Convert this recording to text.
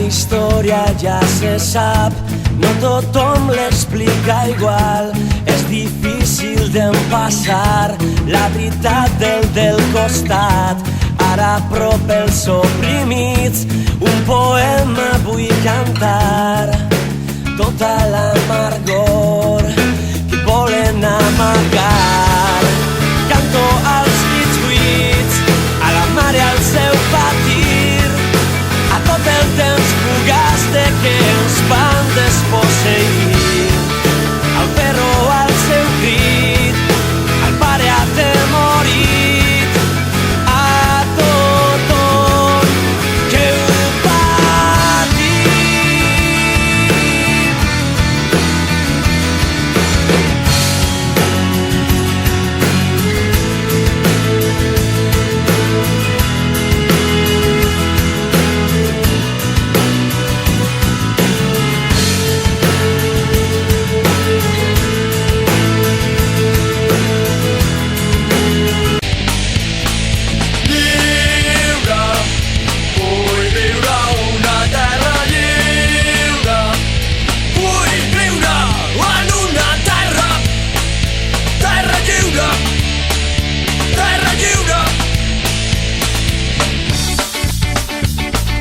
història ja se sap, no tothom l'explica igual. És difícil d'empassar la veritat del costat. Ara a prop els oprimits, un poema vull cantar, tota l'amargor